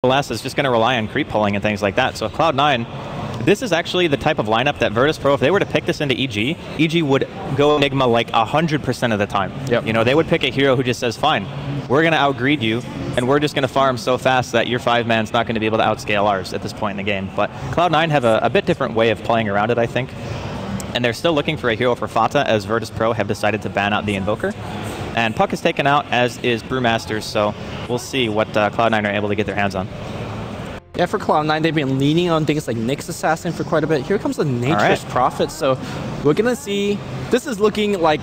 less is just going to rely on creep pulling and things like that. So Cloud9, this is actually the type of lineup that Virtus.Pro, if they were to pick this into EG would go Enigma like 100% of the time. Yep. You know, they would pick a hero who just says, fine, we're going to outgreed you, and we're just going to farm so fast that your 5-man's not going to be able to outscale ours at this point in the game. But Cloud9 have a bit different way of playing around it, I think. And they're still looking for a hero for Fata, as Virtus.Pro have decided to ban out the Invoker. And Puck is taken out, as is Brewmasters, so we'll see what Cloud9 are able to get their hands on. Yeah, for Cloud9, they've been leaning on things like Nyx Assassin for quite a bit. Here comes the Nature's Prophet, so we're going to see... This is looking like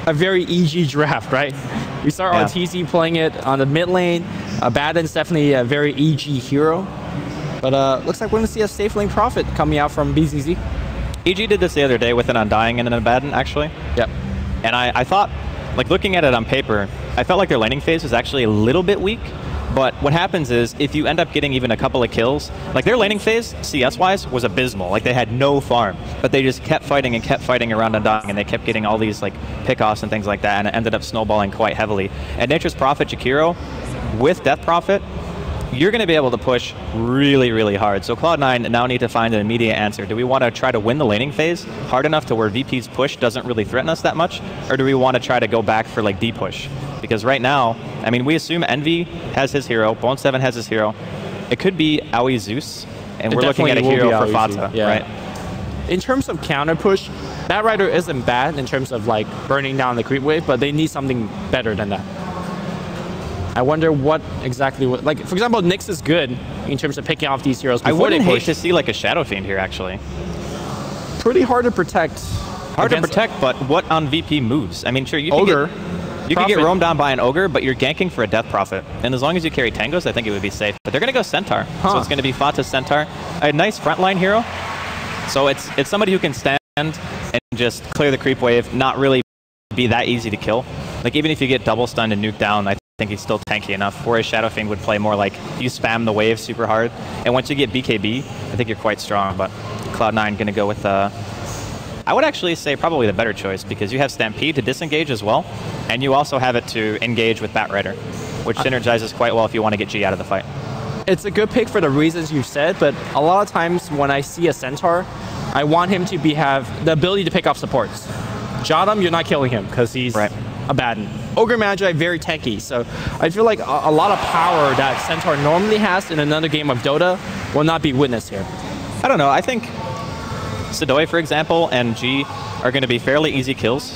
a very EG draft, right? We start on TZ playing it on the mid lane. Abaddon's definitely a very EG hero. But looks like we're going to see a safe lane Prophet coming out from BZZ. EG did this the other day with an Undying and an Abaddon, actually. Yep. And I thought, like looking at it on paper, I felt like their laning phase was actually a little bit weak. But what happens is, if you end up getting even a couple of kills, like their laning phase, CS-wise, was abysmal. Like they had no farm, but they just kept fighting and kept fighting around Undying, and they kept getting all these like pickoffs and things like that, and it ended up snowballing quite heavily. And Nature's Prophet Jakiro, with Death Prophet, you're going to be able to push really, really hard. So Cloud9 now need to find an immediate answer. Do we want to try to win the laning phase hard enough to where VP's push doesn't really threaten us that much? Or do we want to try to go back for like D-push? Because right now, I mean, we assume Envy has his hero, Bone7 has his hero. It could be Aoi Zeus, and we're looking at a hero for Fata, right? In terms of counter push, Batrider isn't bad in terms of like burning down the creep wave, but they need something better than that. I wonder what exactly, like for example, Nyx is good in terms of picking off these heroes before I wouldn't they push. hate to see like a Shadow Fiend here, actually. Pretty hard to protect. Hard to protect, but what on VP moves? I mean, sure, you can Ogre. You can get roamed down by an Ogre, but you're ganking for a Death Prophet. And as long as you carry Tangos, I think it would be safe. But they're going to go Centaur. So it's going to be Fata's Centaur. A nice frontline hero. So it's somebody who can stand and just clear the creep wave, not really be that easy to kill. Like even if you get double stunned and nuked down, I think he's still tanky enough. Whereas Shadow Fiend would play more like you spam the wave super hard. And once you get BKB, I think you're quite strong. But Cloud9 going to go with... I would actually say probably the better choice, because you have Stampede to disengage as well, and you also have it to engage with Batrider, which synergizes quite well if you want to get G out of the fight. It's a good pick for the reasons you said, but a lot of times when I see a Centaur, I want him to have the ability to pick off supports. Jadam, you're not killing him because he's Abaddon. Ogre Magi, very tanky, so I feel like a lot of power that Centaur normally has in another game of Dota will not be witnessed here. I don't know, I think Sidoi, for example, and G are going to be fairly easy kills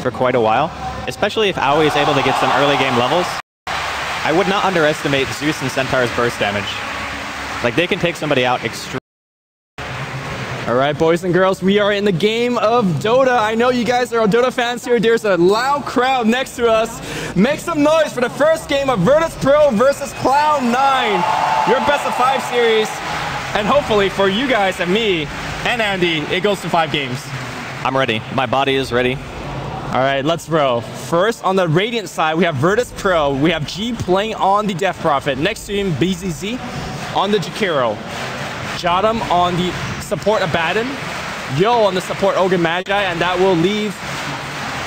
for quite a while, especially if Aoi is able to get some early game levels. I would not underestimate Zeus and Centaur's burst damage. Like, they can take somebody out extremely. All right, boys and girls, we are in the game of Dota. I know you guys are Dota fans here. There's a loud crowd next to us. Make some noise for the first game of Virtus.Pro versus Cloud9. Your best of 5 series. And hopefully for you guys and me and Andy, it goes to 5 games. I'm ready. My body is ready. All right, let's roll. First, on the Radiant side, we have Virtus.Pro. We have G playing on the Death Prophet. Next to him, BZZ on the Jakiro. Jadam on the support Abaddon. Yo on the support Ogre Magi, and that will leave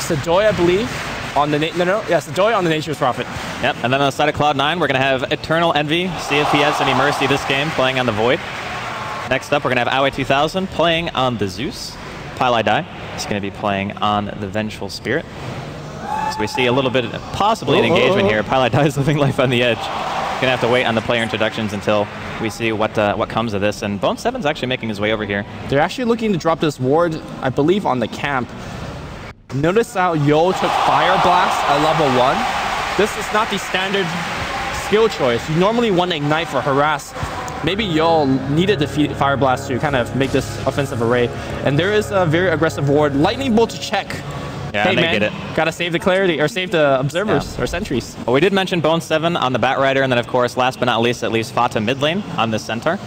Sidoi, I believe, on the Sidoi on the Nature's Prophet. Yep, and then on the side of Cloud9, we're going to have Eternal Envy, see if he has any mercy this game, playing on the Void. Next up, we're going to have Aoi 2000 playing on the Zeus. Pylai Dai is going to be playing on the Vengeful Spirit. So we see a little bit, possibly an engagement here. Pylai Dai is living life on the edge. Going to have to wait on the player introductions until we see what comes of this. And Bone7's actually making his way over here. They're actually looking to drop this ward, I believe, on the camp. Notice how Yo took Fire Blast at level 1. This is not the standard skill choice. You normally want to Ignite for Harass. Maybe Yo needed the Fire Blast to kind of make this offensive array. And there is a very aggressive ward. Lightning Bolt to check. Yeah, hey, they man, get it. Gotta save the clarity, or save the observers, or sentries. Well, we did mention Bone7 on the Batrider, and then, of course, last but not least, at least Fata mid lane on the Centaur.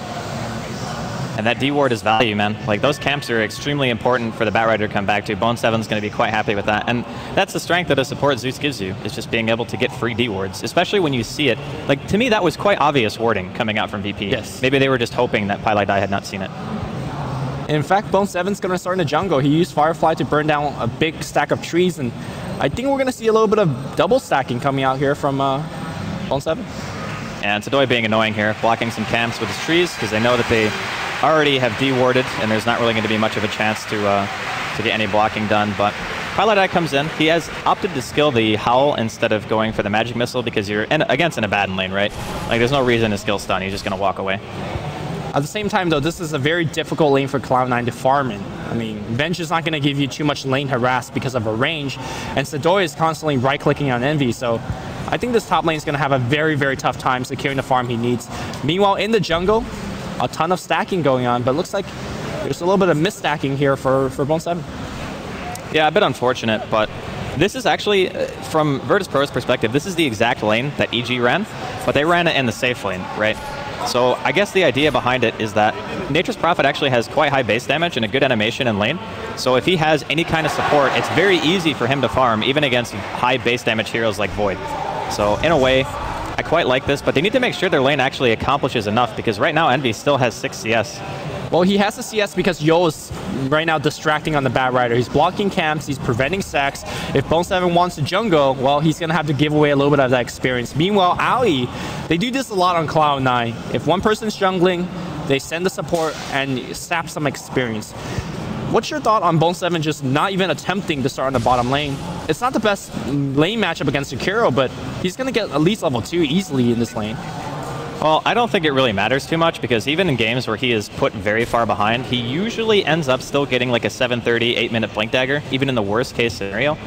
And that D-ward is value, man. Like, those camps are extremely important for the Batrider to come back to. Bone7's going to be quite happy with that. And that's the strength that a support Zeus gives you, is just being able to get free D-wards, especially when you see it. Like, to me, that was quite obvious warding coming out from VP. Yes. Maybe they were just hoping that Pylai Dai had not seen it. In fact, Bone7's going to start in the jungle. He used Firefly to burn down a big stack of trees, and I think we're going to see a little bit of double stacking coming out here from Bone7. And Sadoy being annoying here, blocking some camps with his trees because they know that they already have D-warded and there's not really going to be much of a chance to get any blocking done. But Pilot Eye comes in. He has opted to skill the Howl instead of going for the Magic Missile because you're against an Abaddon lane, right? Like, there's no reason to skill stun. He's just going to walk away. At the same time, though, this is a very difficult lane for Cloud9 to farm in. I mean, Venge is not going to give you too much lane harass because of a range, and Sadoy is constantly right-clicking on Envy, so I think this top lane is going to have a very, very tough time securing the farm he needs. Meanwhile, in the jungle, a ton of stacking going on, but it looks like there's a little bit of misstacking here for Bone7. Yeah, a bit unfortunate, but this is actually, from Virtus.Pro's perspective, this is the exact lane that EG ran, but they ran it in the safe lane, right? So I guess the idea behind it is that Nature's Prophet actually has quite high base damage and a good animation in lane. So if he has any kind of support, it's very easy for him to farm, even against high base damage heroes like Void. So in a way, I quite like this, but they need to make sure their lane actually accomplishes enough, because right now Envy still has 6 CS. Well, he has the CS because Yo is right now distracting on the Bat Rider. He's blocking camps, he's preventing sacks. If Bone7 wants to jungle, well, he's going to have to give away a little bit of that experience. Meanwhile, Aoi, they do this a lot on Cloud9. If one person's jungling, they send the support and sap some experience. What's your thought on Bone7 just not even attempting to start on the bottom lane? It's not the best lane matchup against Jakiro, but he's going to get at least level 2 easily in this lane. Well, I don't think it really matters too much, because even in games where he is put very far behind, he usually ends up still getting like a 730, 8-minute Blink Dagger, even in the worst case scenario.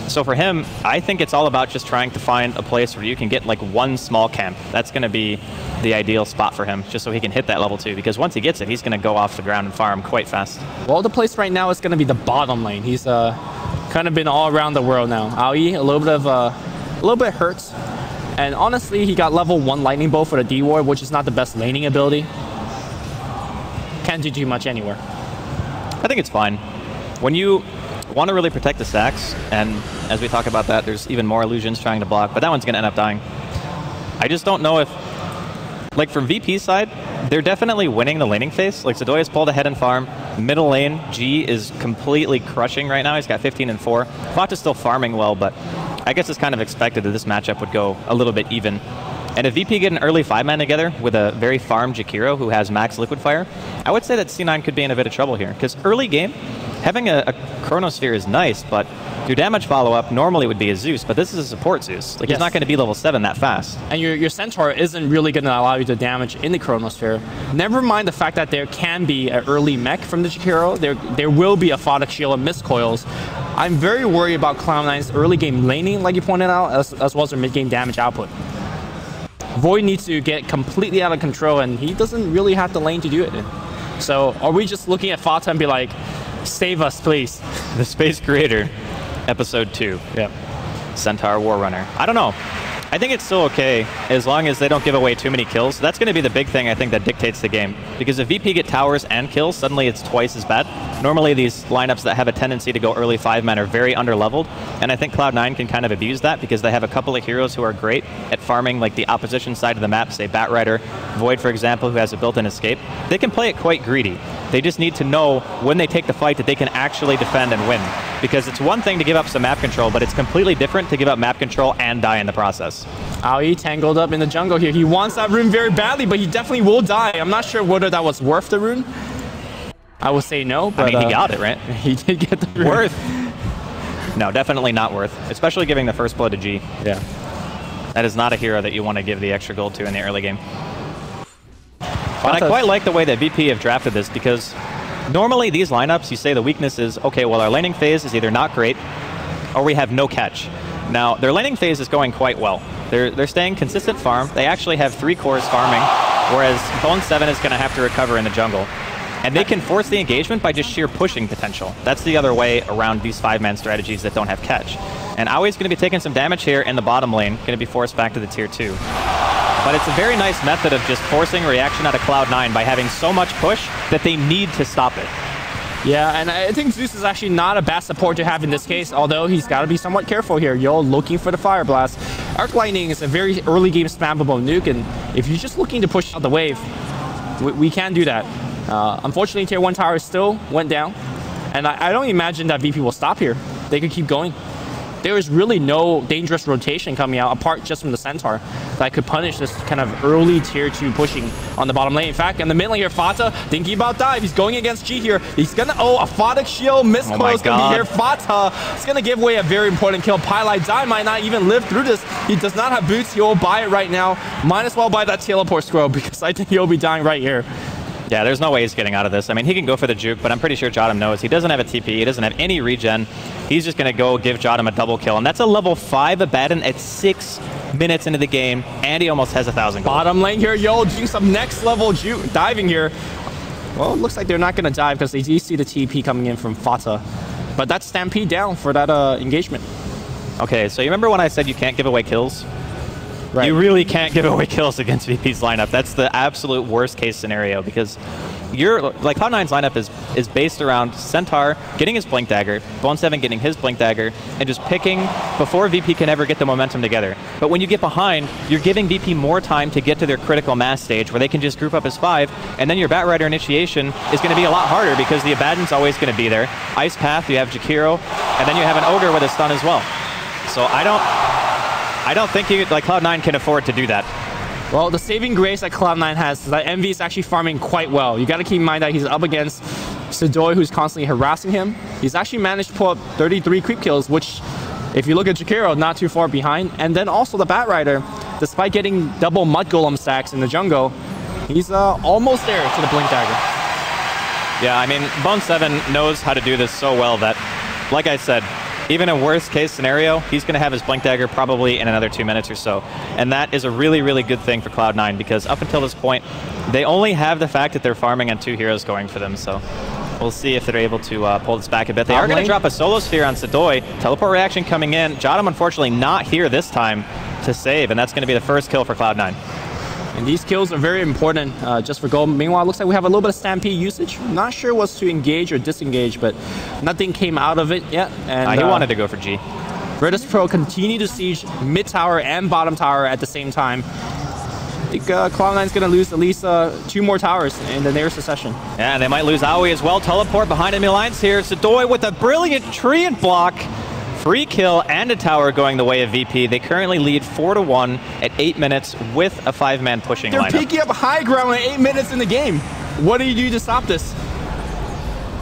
So for him, I think it's all about just trying to find a place where you can get like one small camp. That's going to be the ideal spot for him, just so he can hit that level 2, because once he gets it, he's going to go off the ground and farm quite fast. Well, the place right now is going to be the bottom lane. He's kind of been all around the world now. Aoi, a little bit hurt. And honestly, he got level 1 Lightning Bolt for the D-Ward, which is not the best laning ability. Can't do too much anywhere. I think it's fine. When you want to really protect the stacks, and as we talk about that, there's even more illusions trying to block, but that one's going to end up dying. I just don't know if, like from VP's side, they're definitely winning the laning phase. Like Sadoy has pulled ahead in farm. Middle lane, G is completely crushing right now. He's got 15 and 4. Fat is still farming well, but I guess it's kind of expected that this matchup would go a little bit even. And if VP get an early 5-man together with a very farmed Jakiro who has max Liquid Fire, I would say that C9 could be in a bit of trouble here. Because early game, having a Chronosphere is nice, but your damage follow-up normally would be a Zeus, but this is a support Zeus. Like, he's not going to be level 7 that fast. And your Centaur isn't really going to allow you to damage in the Chronosphere. Never mind the fact that there can be an early mech from the Jakiro. There will be a Photic Shield and Miscoils. I'm very worried about Cloud9's early game laning, like you pointed out, as well as their mid-game damage output. Void needs to get completely out of control, and he doesn't really have the lane to do it in. So are we just looking at Fata and be like, save us, please? The Space Creator, Episode 2. Yep. Centaur Warrunner. I don't know. I think it's still okay as long as they don't give away too many kills. That's going to be the big thing, I think, that dictates the game. Because if VP get towers and kills, suddenly it's twice as bad. Normally these lineups that have a tendency to go early 5-man are very underleveled, and I think Cloud9 can kind of abuse that because they have a couple of heroes who are great at farming like the opposition side of the map, say Bat Rider, Void, for example, who has a built-in escape. They can play it quite greedy. They just need to know when they take the fight that they can actually defend and win. Because it's one thing to give up some map control, but it's completely different to give up map control and die in the process. Aoi tangled up in the jungle here. He wants that rune very badly, but he definitely will die. I'm not sure whether that was worth the rune. I would say no, but... I mean, he got it, right? He did get the rune. Worth? No, definitely not worth. Especially giving the first blood to G. Yeah. That is not a hero that you want to give the extra gold to in the early game. But I quite like the way that VP have drafted this, because normally these lineups, you say the weakness is, okay, well, our laning phase is either not great or we have no catch. Now, their laning phase is going quite well. They're staying consistent farm. They actually have 3 cores farming, whereas Bone7 is going to have to recover in the jungle. And they can force the engagement by just sheer pushing potential. That's the other way around these 5-man strategies that don't have catch. And Aoi's going to be taking some damage here in the bottom lane, going to be forced back to the tier 2. But it's a very nice method of just forcing reaction out of Cloud9 by having so much push that they need to stop it. Yeah, and I think Zeus is actually not a bad support to have in this case, although he's got to be somewhat careful here. Yo, looking for the Fire Blast. Arc Lightning is a very early game spammable nuke, and if you're just looking to push out the wave, we can do that. Unfortunately, Tier 1 tower still went down, and I don't imagine that VP will stop here. They could keep going. There is really no dangerous rotation coming out, apart just from the Centaur. that could punish this kind of early tier 2 pushing on the bottom lane. In fact, in the mid lane here, Fata thinking about dive. He's going against G here. He's gonna, a Photic Shield miscoil is gonna be here. Fata is gonna give away a very important kill. Pylite Die might not even live through this. He does not have boots. He'll buy it right now. Might as well buy that teleport scroll because I think he'll be dying right here. Yeah, there's no way he's getting out of this. I mean, he can go for the juke, but I'm pretty sure Jotum knows. He doesn't have a TP. He doesn't have any regen. He's just going to go give Jotum a double kill. And that's a level 5 Abaddon at 6 minutes into the game. And he almost has 1,000 gold. Bottom lane here, doing some next level diving here. Well, it looks like they're not going to dive because they do see the TP coming in from Fata. But that's Stampede down for that engagement. Okay, so you remember when I said you can't give away kills? Right. You really can't give away kills against VP's lineup. That's the absolute worst case scenario because like Cloud9's lineup is based around Centaur getting his Blink Dagger, Bone7 getting his Blink Dagger, and just picking before VP can ever get the momentum together. But when you get behind, you're giving VP more time to get to their critical mass stage where they can just group up as 5, and then your Batrider initiation is going to be a lot harder because the Abaddon's always going to be there. Ice Path, you have Jakiro, and then you have an Ogre with a stun as well. So I don't think Cloud9 can afford to do that. Well, the saving grace that Cloud9 has is that Envy is actually farming quite well. You got to keep in mind that he's up against Sidoi, who's constantly harassing him. He's actually managed to pull up 33 creep kills, which, if you look at Jakiro, not too far behind. And then also the Batrider, despite getting double Mud Golem stacks in the jungle, he's almost there to the Blink Dagger. Yeah, I mean, Bone7 knows how to do this so well that, like I said, even in worst case scenario, he's going to have his Blink Dagger probably in another 2 minutes or so. And that is a really, really good thing for Cloud9 because up until this point, they only have the fact that they're farming on 2 heroes going for them. So we'll see if they're able to pull this back a bit. They are going to drop a Solo Sphere on Sidoi. Teleport reaction coming in. Jotum, unfortunately, not here this time to save, and that's going to be the first kill for Cloud9. And these kills are very important just for gold. Meanwhile, it looks like we have a little bit of Stampede usage. Not sure what's to engage or disengage, but nothing came out of it yet. And he wanted to go for G. Virtus.Pro continue to siege mid tower and bottom tower at the same time. I think Cloud9's going to lose at least 2 more towers in the near succession. Yeah, and they might lose Aoi as well. Teleport behind enemy lines here. Sidoi with a brilliant treant block. Free kill and a tower going the way of VP. They currently lead 4-1 at 8 minutes with a 5-man pushing lineup. They're picking up high ground at 8 minutes in the game. What do you do to stop this?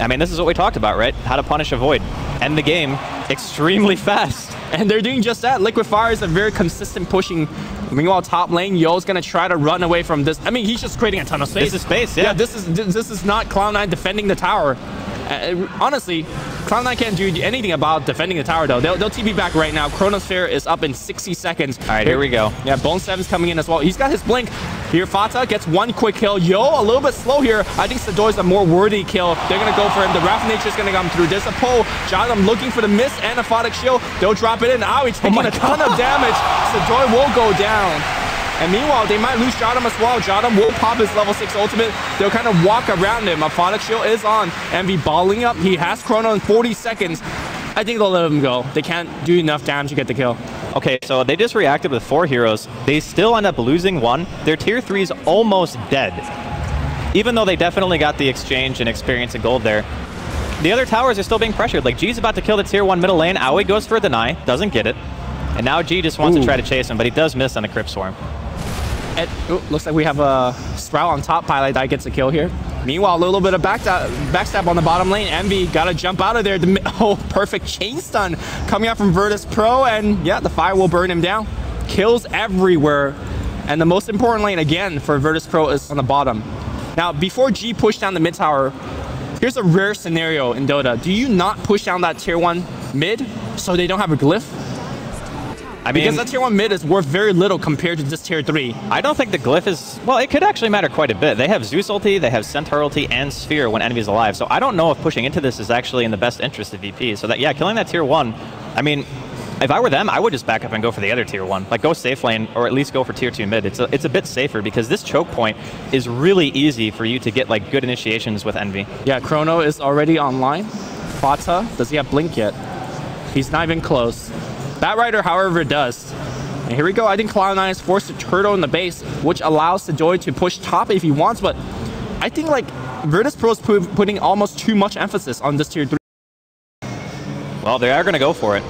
I mean, this is what we talked about, right? How to punish a Void. End the game extremely fast. And they're doing just that. Liquid Fire is a very consistent pushing. Meanwhile, top lane, Yo's going to try to run away from this. I mean, he's just creating a ton of space. This is space, yeah. This is not Cloud9 defending the tower. Honestly, Cloud9 can't do anything about defending the tower, though. They'll TP back right now. Chronosphere is up in 60 seconds. All right, here we go. Yeah, Bone7's coming in as well. He's got his blink. Here, Fata gets 1 quick kill. Yo, a little bit slow here. I think Sidoi's a more worthy kill. They're going to go for him. The Wrath of Nature is going to come through. There's a pull. Jotum looking for the miss and a Photic Shield. They'll drop it in. Ow, he's taking a ton of damage. Sidoi will go down. And meanwhile, they might lose Jotum as well. Jotum will pop his level 6 ultimate. They'll kind of walk around him. A Photic Shield is on. Envy balling up. He has Chrono in 40 seconds. I think they'll let him go. They can't do enough damage to get the kill. Okay, so they just reacted with 4 heroes. They still end up losing 1. Their tier 3's almost dead. Even though they definitely got the exchange and experience and gold there. The other towers are still being pressured. Like, G's about to kill the tier 1 middle lane. Aoi goes for a deny. Doesn't get it. And now G just wants to try to chase him, but he does miss on a Crypt Swarm. And, looks like we have a Sprout on top. Pylite Die gets a kill here. Meanwhile, a little bit of backstab on the bottom lane. Envy got to jump out of there. Perfect chain stun coming out from Virtus.Pro. And yeah, the fire will burn him down. Kills everywhere. And the most important lane, again, for Virtus.Pro is on the bottom. Now, before G push down the mid tower, here's a rare scenario in Dota. Do you not push down that tier 1 mid so they don't have a glyph? I mean, because that tier 1 mid is worth very little compared to this tier 3. I don't think the glyph is... Well, it could actually matter quite a bit. They have Zeus ulti, they have Centaur ulti, and Sphere when Envy's alive. So I don't know if pushing into this is actually in the best interest of VP. So that, yeah, killing that tier 1, I mean, if I were them, I would just back up and go for the other tier 1. Like, go safe lane, or at least go for tier 2 mid. It's a bit safer because this choke point is really easy for you to get, like, good initiations with Envy. Yeah, Chrono is already online. Fata, does he have Blink yet? He's not even close. Batrider, however, does. And here we go. I think Cloud9 is forced to turtle in the base, which allows Sidoi to push top if he wants, but I think, like, Virtus.Pro is putting almost too much emphasis on this tier 3. Well, they are going to go for it.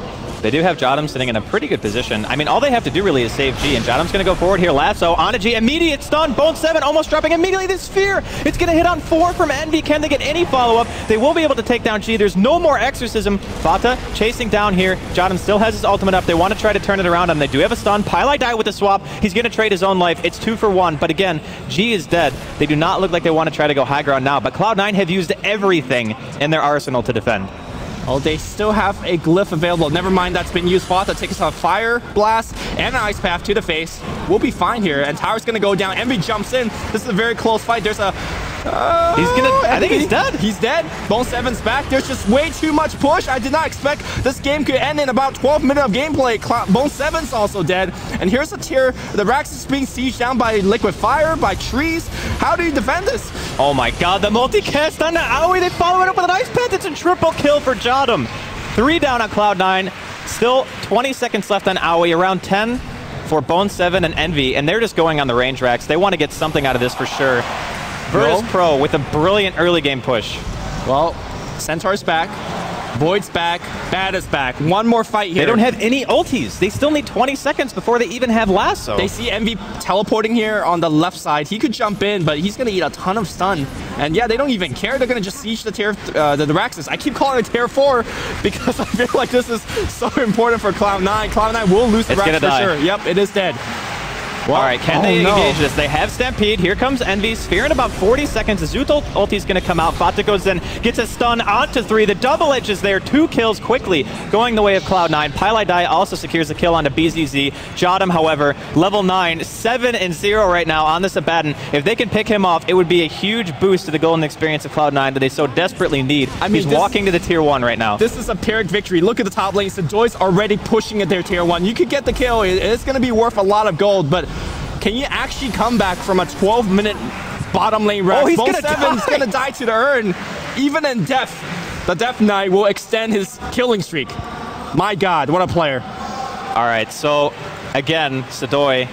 They do have Jottam sitting in a pretty good position. I mean, all they have to do really is save G, and Jottam's going to go forward here. Lasso onto G, immediate stun. Bone7 almost dropping immediately the sphere. It's going to hit on 4 from Envy. Can they get any follow-up? They will be able to take down G. There's no more exorcism. Fata chasing down here. Jottam still has his ultimate up. They want to try to turn it around, and they do have a stun. Pylai die with the swap. He's going to trade his own life. It's 2 for 1, but again, G is dead. They do not look like they want to try to go high ground now, but Cloud9 have used everything in their arsenal to defend. Oh, they still have a glyph available. Never mind, that's been used. Fata takes a fire blast and an ice path to the face. We'll be fine here, and Tower's gonna go down. Envy jumps in. This is a very close fight. There's a... I think he's dead. He's dead. Bone7's back. There's just way too much push. I did not expect this game could end in about 12 minutes of gameplay. Bone7's also dead. And here's a tier. The Rax is being sieged down by liquid fire, by trees. How do you defend this? Oh my god, the multicast on the Aoi. They follow it up with an ice path. It's a triple kill for Jottam. 3 down on Cloud9. Still 20 seconds left on Aoi. Around 10 for Bone7 and Envy. And they're just going on the range racks. They want to get something out of this for sure. Virtus.Pro with a brilliant early game push. Well, Centaur's back. Void's back. Bad is back. One more fight here. They don't have any ultis. They still need 20 seconds before they even have Lasso. They see Envy teleporting here on the left side. He could jump in, but he's going to eat a ton of stun. And yeah, they don't even care. They're going to just siege the tier, the Raxus. I keep calling it tier 4 because I feel like this is so important for Cloud9. Cloud9 will lose the Rax for sure. Yep, it is dead. Well, all right, can they engage this? They have Stampede. Here comes Envy. Sphere in about 40 seconds. Zut ulti's going to come out. Fata goes in, gets a stun onto 3. The double edge is there. 2 kills quickly going the way of Cloud9. Pylai Die also secures a kill onto BZZ. Jottam, however, level 9, 7-0 right now on this Abaddon. If they can pick him off, it would be a huge boost to the golden experience of Cloud9 that they so desperately need. I mean, he's walking to the tier 1 right now. This is a Pyrrhic victory. Look at the top lane. Sedoy's already pushing at their tier 1. You could get the kill. It's going to be worth a lot of gold, but can you actually come back from a 12-minute bottom lane rack? Oh, he's gonna die to the urn. Even in death, the Death Knight will extend his killing streak. My God, what a player. All right, so again, Sedoy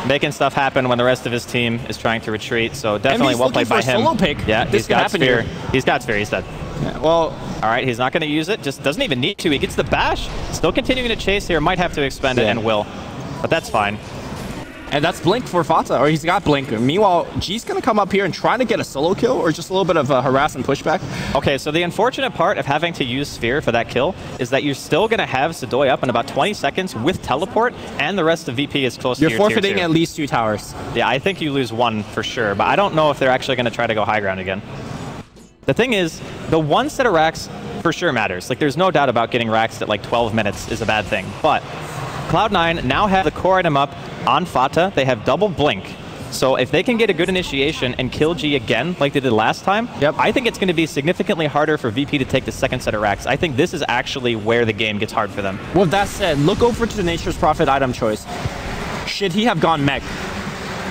making stuff happen when the rest of his team is trying to retreat. So definitely well played by him. Solo pick. Yeah, he's got Sphere. He's got Sphere. He's dead. Yeah, well, all right, he's not going to use it. Just doesn't even need to. He gets the bash. Still continuing to chase here. Might have to expend it and will, but that's fine. And that's Blink for Fata, or he's got Blink. Meanwhile, G's going to come up here and try to get a solo kill, or just a little bit of a harass and pushback. Okay, so the unfortunate part of having to use Sphere for that kill is that you're still going to have Sedoy up in about 20 seconds with teleport, and the rest of VP is close to your tier 2. You're forfeiting at least 2 towers. Yeah, I think you lose 1 for sure, but I don't know if they're actually going to try to go high ground again. The thing is, the 1 set of racks for sure matters. Like, there's no doubt about getting racks at like 12 minutes is a bad thing, but Cloud9 now have the core item up on Fata. They have double Blink. So if they can get a good initiation and kill G again like they did last time, I think it's going to be significantly harder for VP to take the second set of racks. I think this is actually where the game gets hard for them. With that said, look over to the Nature's Prophet item choice. Should he have gone mech?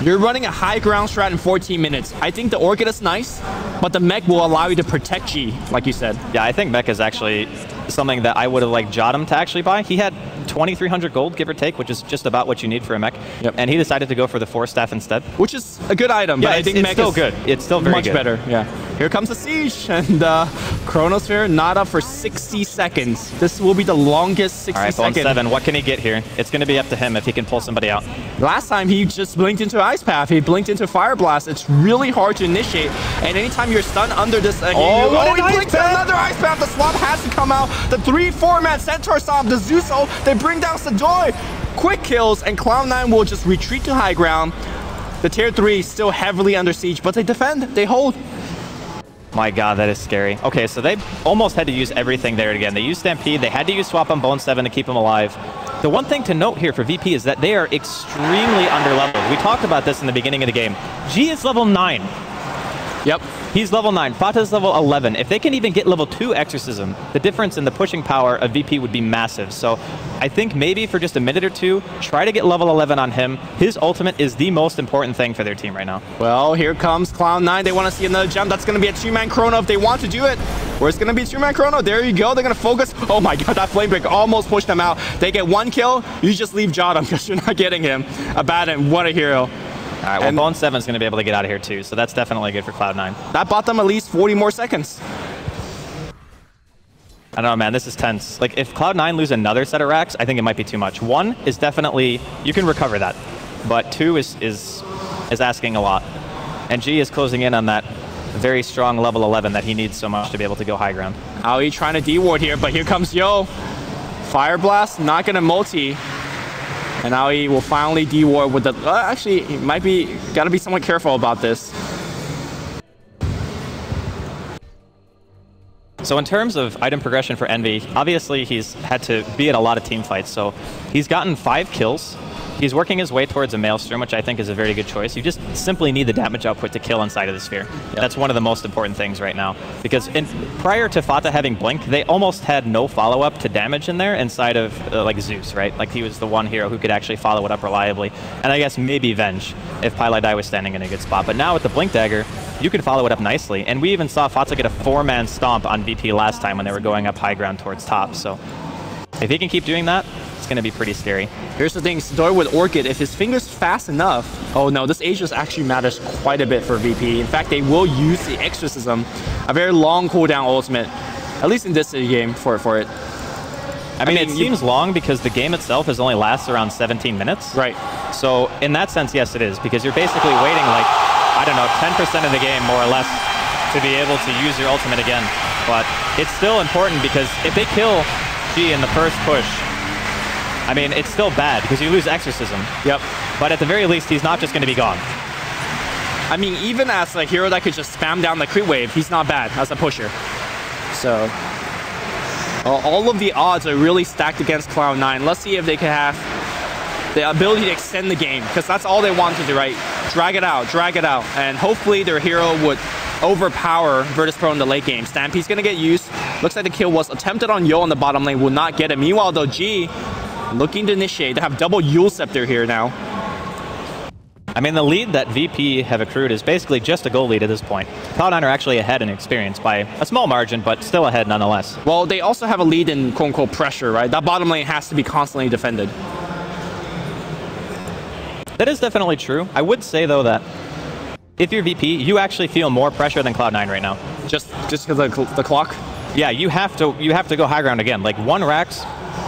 You're running a high ground strat in 14 minutes. I think the Orchid is nice, but the mech will allow you to protect G, like you said. Yeah, I think mech is actually something that I would have liked Jottam to actually buy. He had 2,300 gold, give or take, which is just about what you need for a mech. And he decided to go for the 4 staff instead. Which is a good item, but I think mech still good. It's still very much better. Yeah. Here comes the siege, and Chronosphere not up for 60 seconds. This will be the longest 60 seconds. All right, Bone7, what can he get here? It's going to be up to him if he can pull somebody out. Last time, he just blinked into Ice Path. He blinked into Fire Blast. It's really hard to initiate, and anytime you're stunned under this... he blinked another Ice Path. The swap has to come out. The 3-4-man Centaur Stomp, the Zuso, they bring down Sedoy. Quick kills, and Cloud9 will just retreat to high ground. The tier 3 is still heavily under siege, but they defend, they hold. My God, that is scary. Okay, so they almost had to use everything there again. They used Stampede. They had to use Swap on Bone7 to keep him alive. The one thing to note here for VP is that they are extremely underleveled. We talked about this in the beginning of the game. G is level 9. Yep. He's level 9. Fata's level 11. If they can even get level 2 Exorcism, the difference in the pushing power of VP would be massive. So I think maybe for just a minute or two, try to get level 11 on him. His ultimate is the most important thing for their team right now. Well, here comes Cloud9. They want to see another jump. That's going to be a 2-man chrono if they want to do it. Or it's going to be a 2-man chrono. There you go. They're going to focus. Oh my God, that flame break almost pushed them out. They get 1 kill. You just leave Jottam because you're not getting him. Abaddon, what a hero. All right, well, Bone7 is going to be able to get out of here too, so that's definitely good for Cloud9. That bought them at least 40 more seconds. I don't know, man. This is tense. Like, if Cloud9 lose another set of racks, I think it might be too much. 1 is definitely, you can recover that. But 2 is asking a lot. And G is closing in on that very strong level 11 that he needs so much to be able to go high ground. Aoi trying to D-ward here, but here comes Yo. Fire Blast, not going to multi. And Aoi will finally D-ward with the... actually, he might be... Got to be somewhat careful about this. So in terms of item progression for Envy, obviously he's had to be in a lot of team fights. So he's gotten 5 kills. He's working his way towards a Maelstrom, which I think is a very good choice. You just simply need the damage output to kill inside of the sphere. Yep. That's one of the most important things right now. Because prior to Fata having Blink, they almost had no follow-up to damage in there inside of like Zeus, right? Like he was the one hero who could actually follow it up reliably. And I guess maybe Venge if Pylai was standing in a good spot. But now with the Blink Dagger, you can follow it up nicely. And we even saw Fata get a 4-man stomp on VP last time when they were going up high ground towards top. So if he can keep doing that, it's going to be pretty scary. Here's the thing, Sidori with Orchid, if his finger's fast enough, oh no, this Aegis actually matters quite a bit for VP. In fact, they will use the Exorcism, a very long cooldown ultimate, at least in this game for it. I mean, it seems long because the game itself only lasts around 17 minutes. Right. So in that sense, yes, it is, because you're basically waiting like, I don't know, 10% of the game more or less to be able to use your ultimate again. But it's still important because if they kill G in the first push, I mean, it's still bad because you lose Exorcism. Yep. But at the very least, he's not just going to be gone. I mean, even as a hero that could just spam down the crit wave, he's not bad as a pusher. So, all of the odds are really stacked against Cloud9. Let's see if they can have the ability to extend the game, because that's all they want to do, right? Drag it out, and hopefully their hero would overpower Virtus.Pro in the late game. Stampede's going to get used. Looks like the kill was attempted on Yo on the bottom lane, will not get it. Meanwhile, though, G looking to initiate. They have double Yule Scepter here now. I mean, the lead that VP have accrued is basically just a goal lead at this point. Cloud9 are actually ahead in experience by a small margin, but still ahead nonetheless. Well, they also have a lead in quote-unquote pressure, right? That bottom lane has to be constantly defended. That is definitely true. I would say, though, that if you're VP, you actually feel more pressure than Cloud9 right now. Just because of the clock? Yeah, you have to go high ground again. Like 1 racks,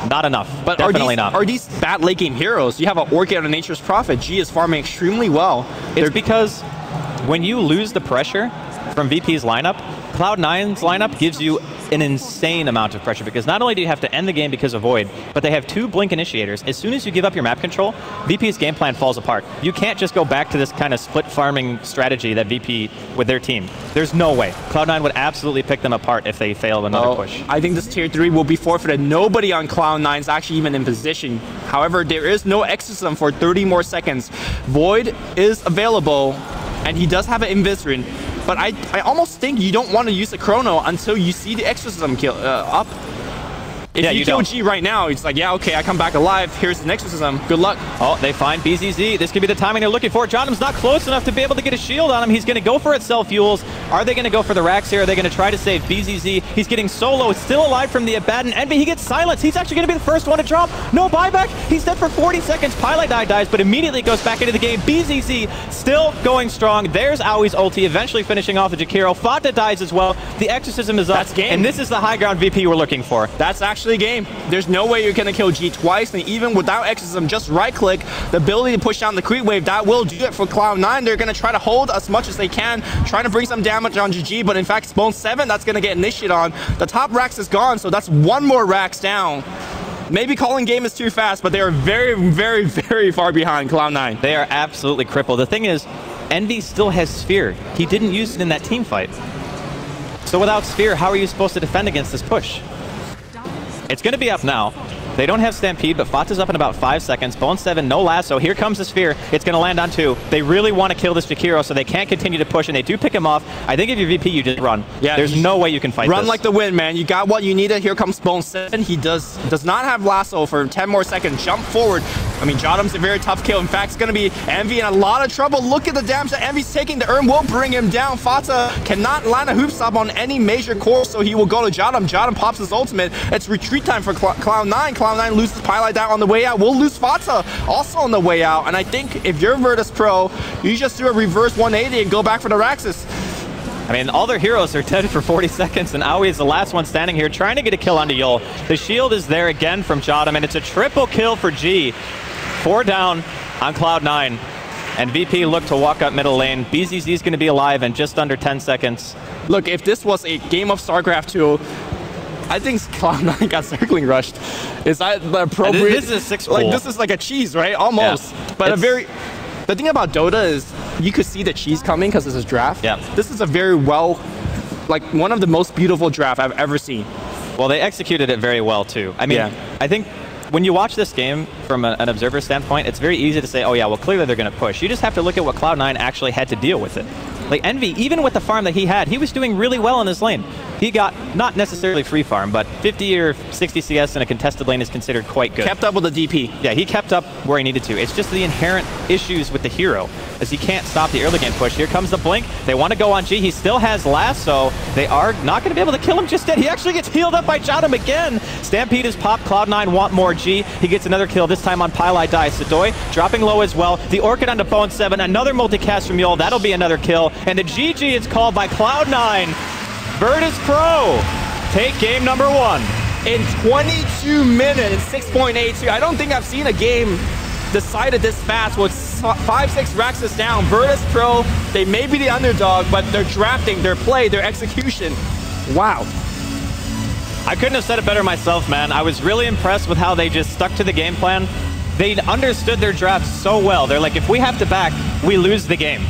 not enough. But definitely not. Are these bad late game heroes? You have an Orchid and Nature's Prophet. G is farming extremely well. It's because when you lose the pressure from VP's lineup, Cloud9's lineup gives you an insane amount of pressure, because not only do you have to end the game because of Void, but they have 2 Blink initiators. As soon as you give up your map control, VP's game plan falls apart. You can't just go back to this kind of split farming strategy that VP with their team. There's no way. Cloud9 would absolutely pick them apart if they failed another push. I think this tier 3 will be forfeited. Nobody on Cloud9 is actually even in position. However, there is no Exorcism for 30 more seconds. Void is available, and he does have an Invis. But I almost think you don't want to use the Chrono until you see the Exorcism kill up. If you kill G right now, it's like, yeah, okay, I come back alive. Here's the Exorcism. Good luck. Oh, they find BZZ. This could be the timing they're looking for. Johnum's not close enough to be able to get a shield on him. He's going to go for it self-fuels. Are they going to go for the racks here? Are they going to try to save BZZ? He's getting solo. Still alive from the Abaddon. Envy, he gets silenced. He's actually going to be the first one to drop. No buyback. He's dead for 40 seconds. Pylai dies, but immediately goes back into the game. BZZ still going strong. There's Aoi's ulti, eventually finishing off the Jakiro. Fata dies as well. The Exorcism is up. That's game. And this is the high ground VP we're looking for. That's actually game. There's no way you're going to kill G twice, and even without Exorcism, just right-click, the ability to push down the creep wave, that will do it for Cloud9. They're going to try to hold as much as they can, trying to bring some damage on GG, but in fact, Spawn 7, that's going to get initiated on. The top racks is gone, so that's 1 more racks down. Maybe calling game is too fast, but they are very, very, very far behind Cloud9. They are absolutely crippled. The thing is, Envy still has Sphere. He didn't use it in that team fight. So without Sphere, how are you supposed to defend against this push? It's going to be up now. They don't have Stampede, but Fata's up in about 5 seconds. Bone 7, no lasso. Here comes the Sphere. It's going to land on 2. They really want to kill this Jakiro, so they can't continue to push, and they do pick him off. I think if you're VP, you just run. Yeah, there's no way you can fight Run this. like the wind, man. You got what you needed. Here comes Bone 7. He does not have lasso for 10 more seconds. Jump forward. I mean, Jodam's a very tough kill. In fact, it's going to be Envy in a lot of trouble. Look at the damage that Envy's taking. The Urn will bring him down. Fata cannot land a hoop stop on any major core, so he will go to Jodam. Jodam pops his ultimate. It's retreat time for Cloud9. Cloud9 loses Pylai down on the way out. We'll lose Fata also on the way out. And I think if you're Virtus.Pro, you just do a reverse 180 and go back for the Raxus. I mean, all their heroes are dead for 40 seconds, and Aoi is the last one standing here trying to get a kill onto Yul. The shield is there again from Jottam, and it's a triple kill for G. 4 down on Cloud9, and VP look to walk up middle lane. BZZ is going to be alive in just under 10 seconds. Look, if this was a game of StarCraft 2, I think Cloud9 got circling rushed. Is that the appropriate? This is a 6 like this is like a cheese, right? Almost. Yeah. But the thing about Dota is you could see the cheese coming because this is draft. Yeah. This is a very like one of the most beautiful draft I've ever seen. Well, they executed it very well too. I mean, I think when you watch this game from an observer standpoint, it's very easy to say, oh yeah, well clearly they're going to push. You just have to look at what Cloud9 actually had to deal with it. Like Envy, even with the farm that he had, he was doing really well in this lane. He got, not necessarily free farm, but 50 or 60 CS in a contested lane is considered quite good. Kept up with the DP. Yeah, he kept up where he needed to. It's just the inherent issues with the hero, as he can't stop the early game push. Here comes the blink. They want to go on G. He still has lasso. They are not going to be able to kill him just yet. He actually gets healed up by Jottam again. Stampede is popped. Cloud9 want more G. He gets another kill, this time on Pylai Die. Sadoy dropping low as well. The Orchid onto Bone 7. Another multicast from Yul. That'll be another kill. And the GG is called by Cloud9. Virtus.Pro take game number 1. In 22 minutes, 6.82. I don't think I've seen a game decided this fast with 5-6 Raxus down. Virtus.Pro, they may be the underdog, but their drafting, their play, their execution. Wow. I couldn't have said it better myself, man. I was really impressed with how they just stuck to the game plan. They understood their draft so well. They're like, if we have to back, we lose the game.